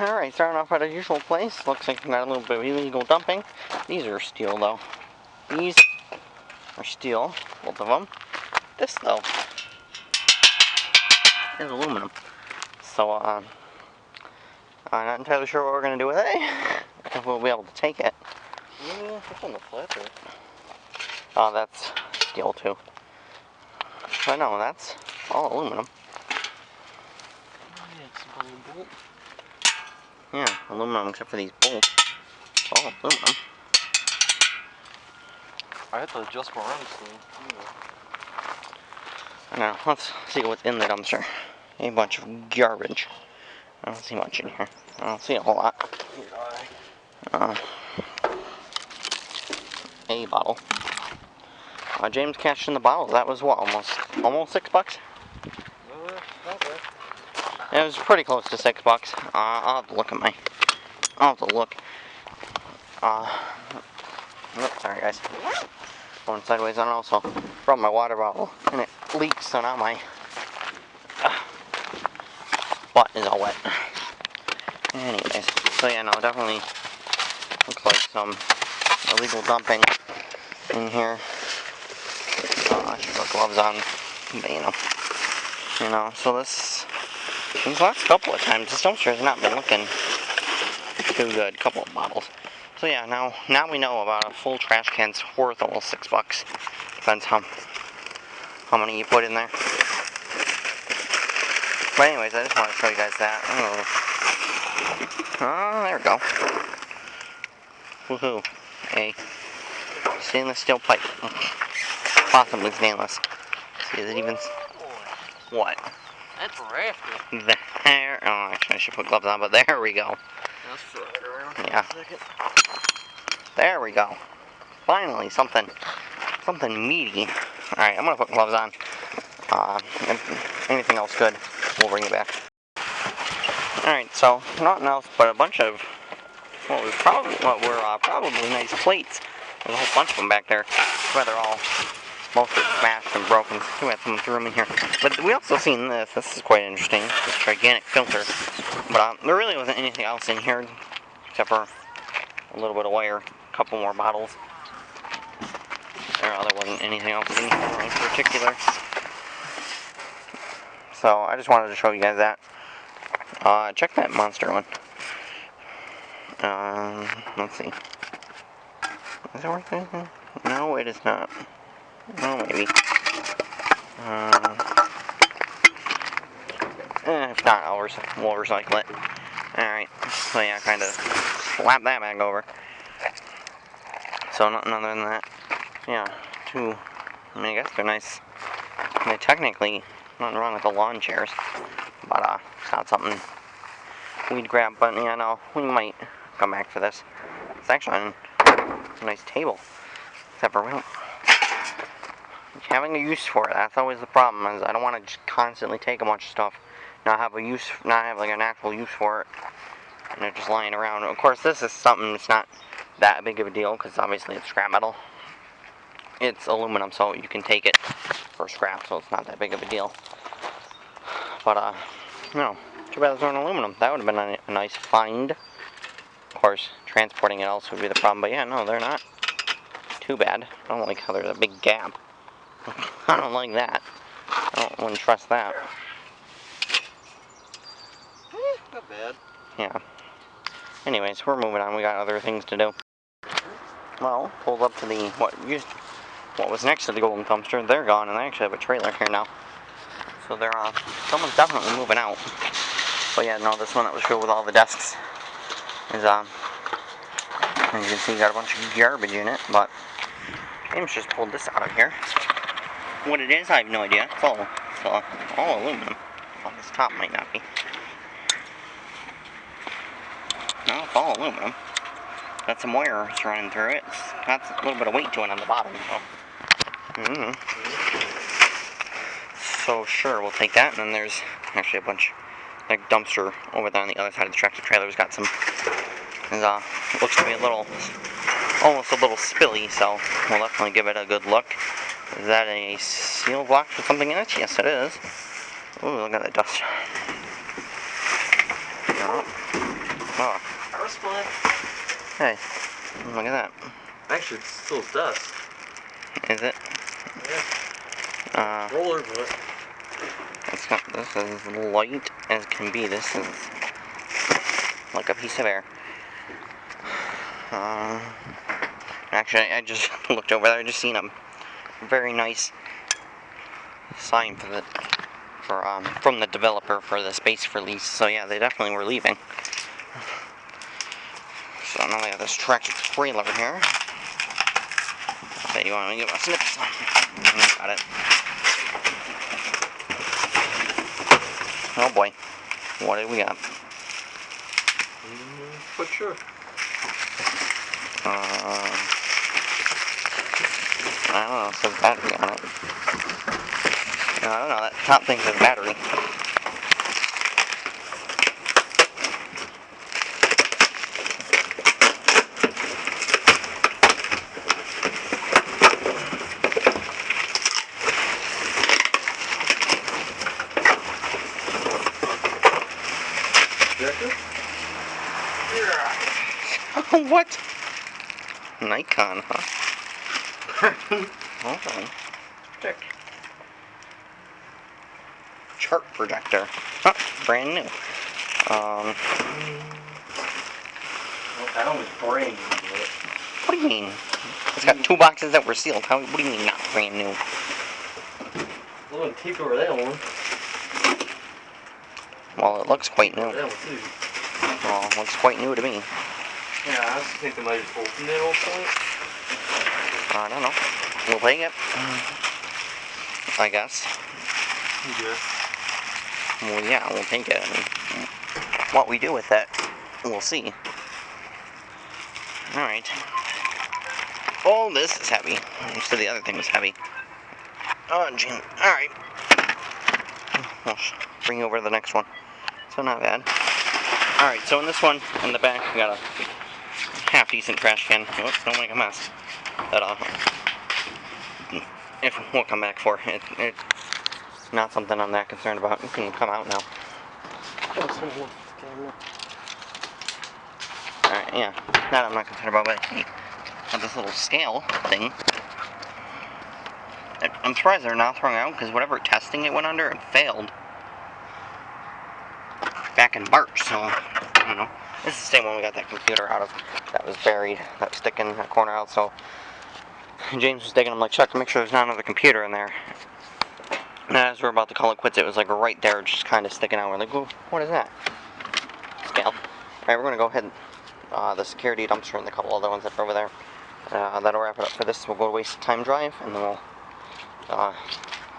Alright, starting off at our usual place. Looks like we got a little bit of illegal dumping. These are steel though. These are steel, both of them. This though is aluminum. So, I'm not entirely sure what we're going to do with it. If we'll be able to take it. Yeah, what's on the flat there? Oh, that's steel too. But no, that's all aluminum. Yeah, it's a little bolt. Yeah, aluminum except for these bolts. It's all aluminum. I have to adjust my arms thing. I know, let's see what's in the dumpster. A bunch of garbage. I don't see much in here. I don't see a whole lot. A bottle. James cashed in the bottle. That was what, almost $6? Not bad. It was pretty close to $6. I'll have to look at my. I'll have to look. Oops, sorry guys. Going sideways. I also brought my water bottle and it leaks, so now my butt is all wet. Anyways, so yeah, no, definitely looks like some illegal dumping in here. I should put gloves on, but you know. So these last couple of times, this dumpster has not been looking too good. Couple of bottles. So yeah, now we know about a full trash can's worth almost $6. Depends how many you put in there. But anyways, I just want to show you guys that. Oh, there we go. Woohoo! A stainless steel pipe. Possibly stainless. See, is it even? What? That's rafter. There. Oh, actually, I should put gloves on, but there we go. Let's throw it around Yeah. for a second. There we go. Finally, something meaty. Alright, I'm gonna put gloves on. If anything else good, we'll bring it back. Alright, so nothing else but a bunch of what were probably nice plates. There's a whole bunch of them back there. Where they're all mostly smashed and broken. We had someone threw them in here. But we also seen this. This is quite interesting. This gigantic filter. But there really wasn't anything else in here except for a little bit of wire. A couple more bottles. There wasn't anything else in here in particular. So I just wanted to show you guys that. Check that monster one. Let's see. Is it worth anything? No, it is not. Oh, maybe. If not, we'll recycle it. Alright, so yeah, kind of slap that back over. So nothing other than that. Yeah, I guess they're nice. They're technically nothing wrong with the lawn chairs, but it's not something we'd grab. But yeah, no, we might come back for this. It's actually a nice table, except for having a use for it. That's always the problem. Is I don't want to just constantly take a bunch of stuff, not have like an actual use for it, and they're just lying around. Of course, this is something that's not that big of a deal because obviously it's scrap metal. It's aluminum, so you can take it for scrap, so it's not that big of a deal. But no, too bad it's not aluminum. That would have been a nice find. Of course, transporting it else would be the problem. But yeah, no, they're not too bad. I don't like how there's a big gap. I don't like that. Wouldn't trust that. Not bad. Yeah. Anyways, we're moving on. We got other things to do. Well, pulled up to the what was next to the golden dumpster. They're gone, and they actually have a trailer here now. So they're someone's definitely moving out. But yeah, no, this one that was filled with all the desks is as you can see, got a bunch of garbage in it. But James just pulled this out of here. What it is, I have no idea. It's all aluminum. Well, this top might not be. No, it's all aluminum. Got some wires running through it. It's got a little bit of weight to it on the bottom. So sure, we'll take that. And then there's actually a bunch, like dumpster over there on the other side of the tractor trailer's got some. Looks to be almost a little spilly. So we'll definitely give it a good look. Is that a seal block with something in it? Yes, it is. Ooh, look at that dust. Oh, Power split. hey, look at that. Actually, it's still dust. Is it? Yeah. Roller, but This is light as can be. This is like a piece of air. Actually, I just looked over there. I just seen a very nice sign from the developer for the space for lease. So yeah, they definitely were leaving. So now they have this tractor trailer here. Okay, you want me to give a snip? Got it. Oh boy, what do we got? Quite sure. I don't know, it says battery on it. No, I don't know, that top thing says battery. What? Nikon, huh? Okay. Check. Chart projector. Huh, brand new. That was brand new. What do you mean? It's got 2 boxes that were sealed. What do you mean not brand new? A little taped over that one. Well, it looks quite new. That one too. Well, it looks quite new to me. Yeah, I also think they might have opened it at one point. I don't know. We'll take it. I guess. Yeah. Well, yeah, we'll take it. I mean, what we do with it, we'll see. Alright. Oh, this is heavy. You said the other thing was heavy. Oh, Jim. Alright. I'll bring you over to the next one. So, not bad. Alright, so in this one, in the back, we got a half-decent trash can. Oops, don't make a mess. That, if we'll come back for. It's not something I'm that concerned about. You can come out now. Alright, yeah. That I'm not concerned about, but hey, got this little scale thing. I'm surprised they're not throwing out, because whatever testing it went under, it failed. Back in March, so, I don't know. This is the same one we got that computer out of. That was buried, that was sticking that corner out, so James was digging. I'm like, check to make sure there's not another computer in there. And as we're about to call it quits, it was like right there, just kind of sticking out. We're like, oh, what is that? Scale. Alright, we're going to go ahead and the security dumpster and the couple other ones that are over there. That'll wrap it up for this. We'll go to waste of time drive, and then we'll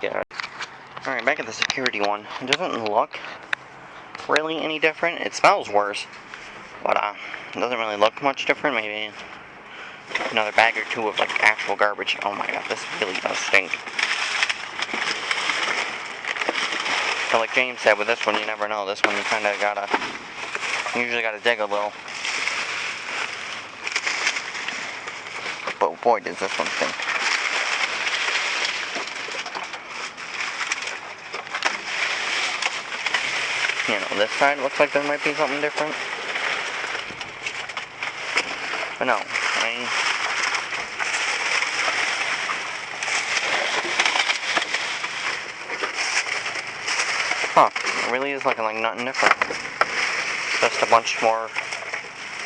get it. Alright, back at the security one. It doesn't look really any different. It smells worse, but it doesn't really look much different. Maybe another bag or two of like actual garbage. Oh my god, this really does stink. So like James said, with this one you never know. This one you kind of usually gotta dig a little. But boy, does this one stink. You know, this side looks like there might be something different. But no, it really is looking like nothing different. Just a bunch more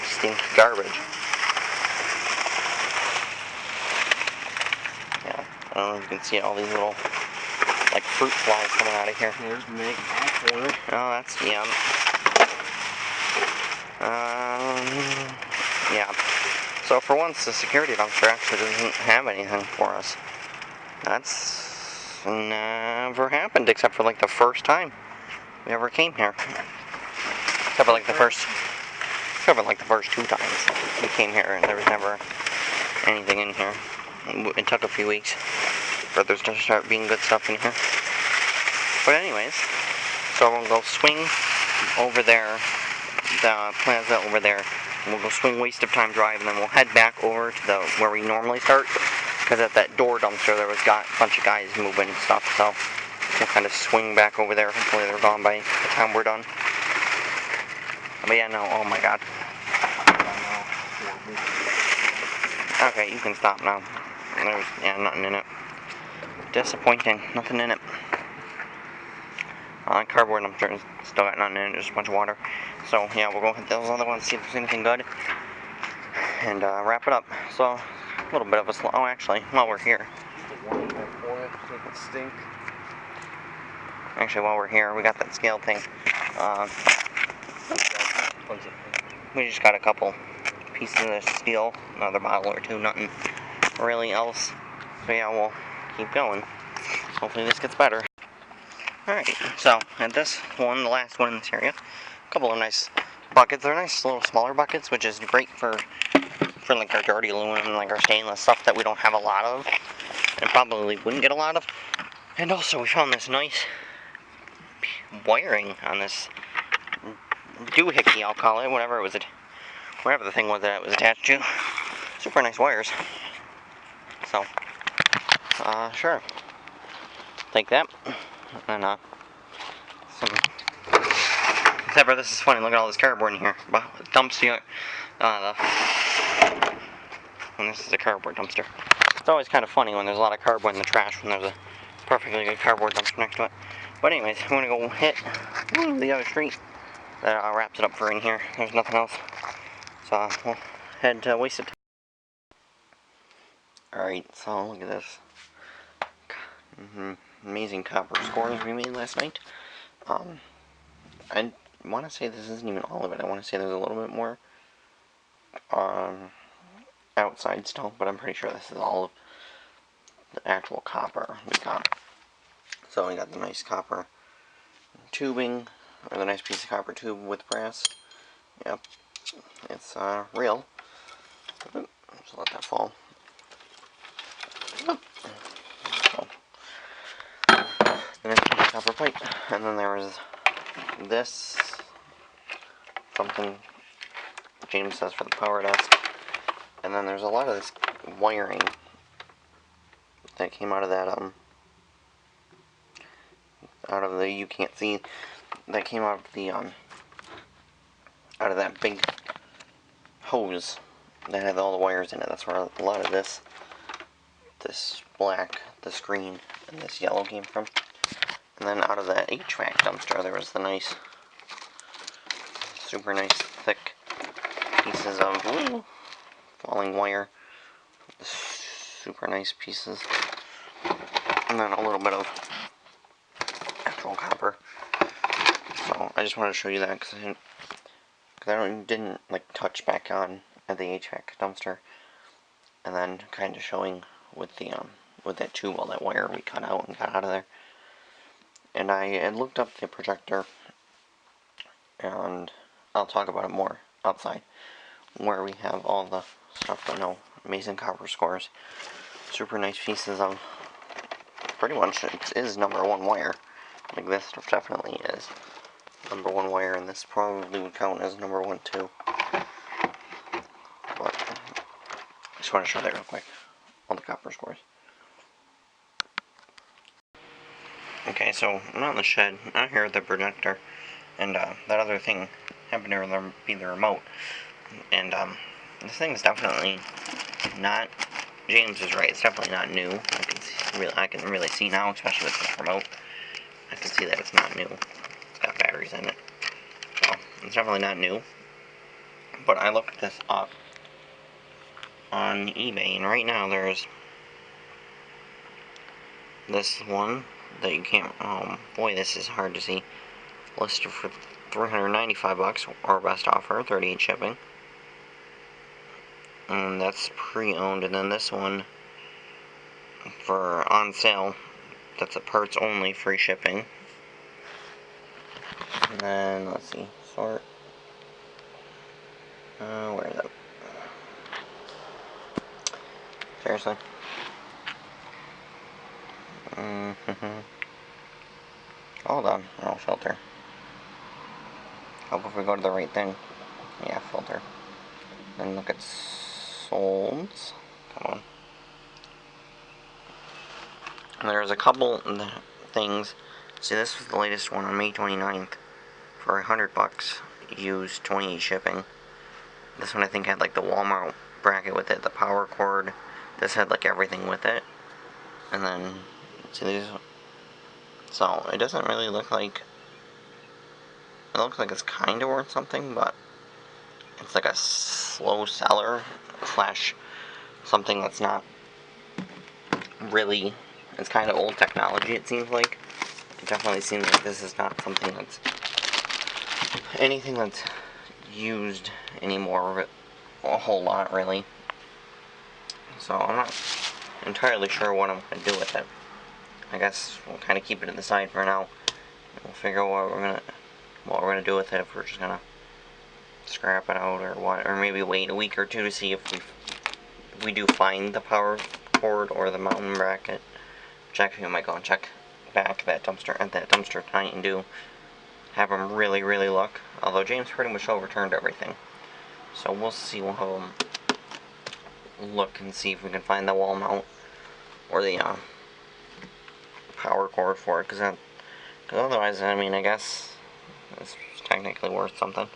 stinky garbage. Yeah, I don't know if you can see all these little, like, fruit flies coming out of here. There's Meg back corner. Oh, that's yum. Yeah. So for once, the security dumpster actually doesn't have anything for us. That's never happened except for like the first time we ever came here. Except for like the first 2 times we came here, and there was never anything in here. It took a few weeks for there to start being good stuff in here. But anyways, so we'll go swing over there, the plaza over there, and we'll go swing waste of time drive, and then we'll head back over to where we normally start, because at that door dumpster there was a bunch of guys moving and stuff, so we'll kind of swing back over there. Hopefully they're gone by the time we're done. But yeah, no, oh my god. Okay, you can stop now. There's, yeah, nothing in it. Disappointing, nothing in it. Cardboard, I'm sure still got nothing in it, just a bunch of water. So, yeah, we'll go hit those other ones, see if there's anything good. And wrap it up. So, a little bit of a slow, oh actually, while we're here. Actually, while we're here, we got that scale thing. We just got a couple pieces of steel, another bottle or two, nothing really else. So yeah, we'll keep going. Hopefully this gets better. Alright, so at this one, the last one in this area, a couple of nice buckets. They're nice little smaller buckets, which is great for like our dirty aluminum, like our stainless stuff that we don't have a lot of, and probably wouldn't get a lot of. And also we found this nice wiring on this doohickey, I'll call it, whatever the thing was that it was attached to. Super nice wires. So, sure. Take that. And, except for this is funny, look at all this cardboard in here. Dumpster, and this is a cardboard dumpster. It's always kind of funny when there's a lot of cardboard in the trash when there's a perfectly good cardboard dumpster next to it. But anyways, I'm gonna go hit the other street. That wraps it up for in here. There's nothing else. So we'll head to Wasted. Alright, so look at this. Amazing copper scores we made last night. I want to say this isn't even all of it. I want to say there's a little bit more outside still, but I'm pretty sure this is all of the actual copper we got. So we got the nice copper tubing, or the nice piece of copper tube with brass. Yep, it's real. Just let that fall. And then copper pipe, and then there was this, something James says for the power desk, and then there's a lot of this wiring that came out of that, out of the, you can't see, that came out of the, out of that big hose that had all the wires in it. That's where a lot of this black, this green, and this yellow came from. And then out of that HVAC dumpster, there was the nice, super nice, thick pieces of falling wire. Super nice pieces. And then a little bit of actual copper. So I just wanted to show you that because I didn't like touch back on at the HVAC dumpster. And then kind of showing with the with that tube, all that wire we cut out and got out of there. And I had looked up the projector, and I'll talk about it more outside, where we have all the stuff that know amazing copper scores. Super nice pieces of, pretty much it is #1 wire. Like this stuff definitely is #1 wire, and this probably would count as #1 too. But I just want to show that real quick. All the copper scores. Okay, so I'm out in the shed, out here at the projector, and that other thing happened to be the remote. And this thing is definitely not, James is right, it's definitely not new. I can really see now, especially with this remote. I can see that it's not new. It's got batteries in it. So, it's definitely not new. But I looked this up on eBay, and right now there's this one that you can't, oh boy, this is hard to see, listed for $395, or best offer, 38 shipping, and that's pre-owned. And then this one for on sale, that's a parts only, free shipping. And then let's see, sort, where is it? Seriously. Hold on, oh, filter. Hope if we go to the right thing. Yeah, filter. Then look at solds. Come on. And there's a couple things. See, this was the latest one on May 29th for $100. used, 28 shipping. This one I think had like the Walmart bracket with it, the power cord. This had like everything with it. And then, see these? So, it doesn't really look like, it looks like it's kind of worth something, but it's like a slow seller slash something that's not really, it's kind of old technology, it seems like. It definitely seems like this is not something that's anything that's used anymore, a whole lot, really. So I'm not entirely sure what I'm going to do with it. I guess we'll kind of keep it to the side for now. We'll figure out what we're gonna do with it, if we're just gonna scrap it out or what, or maybe wait a week or two to see if we do find the power cord or the mountain bracket. Which actually I might go and check back at that dumpster tonight and have them really look. Although James pretty much overturned everything, so we'll see. We'll have them look and see if we can find the wall mount or the power cord for it, because otherwise, I mean, I guess it's technically worth something.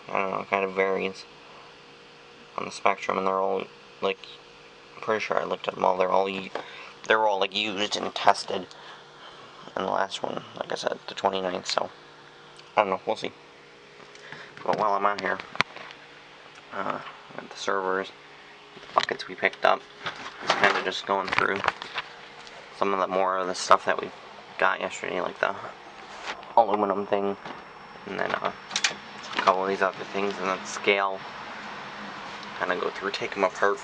I don't know, it kind of varies on the spectrum, and they're all, like, I'm pretty sure I looked at them all, they were all, like, used and tested, and the last one, like I said, the 29th, so, I don't know, we'll see. But while I'm out here, with the servers, the buckets we picked up, kind of just going through some of the more of the stuff that we got yesterday, like the aluminum thing, and then a couple of these other things, and then scale. Kind of go through, take them apart,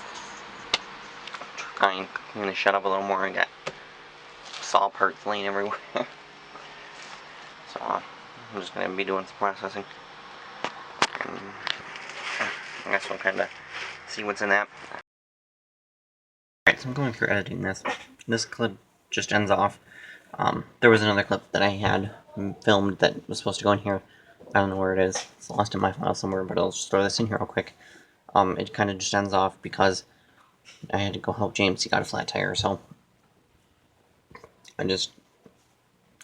try and clean the shed up a little more, and get saw parts laying everywhere. So I'm just going to be doing some processing. And I guess we'll kind of see what's in that. Alright, so I'm going through editing this. This clip just ends off. There was another clip that I had filmed that was supposed to go in here. I don't know where it is. It's lost in my file somewhere, but I'll just throw this in here real quick. It kind of just ends off because I had to go help James. He got a flat tire, so and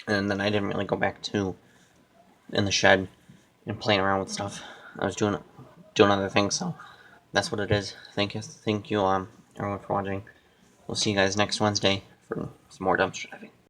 then I didn't really go back to in the shed and playing around with stuff. I was doing other things, so that's what it is. Thank you, everyone for watching. We'll see you guys next Wednesday for some more dumpster diving.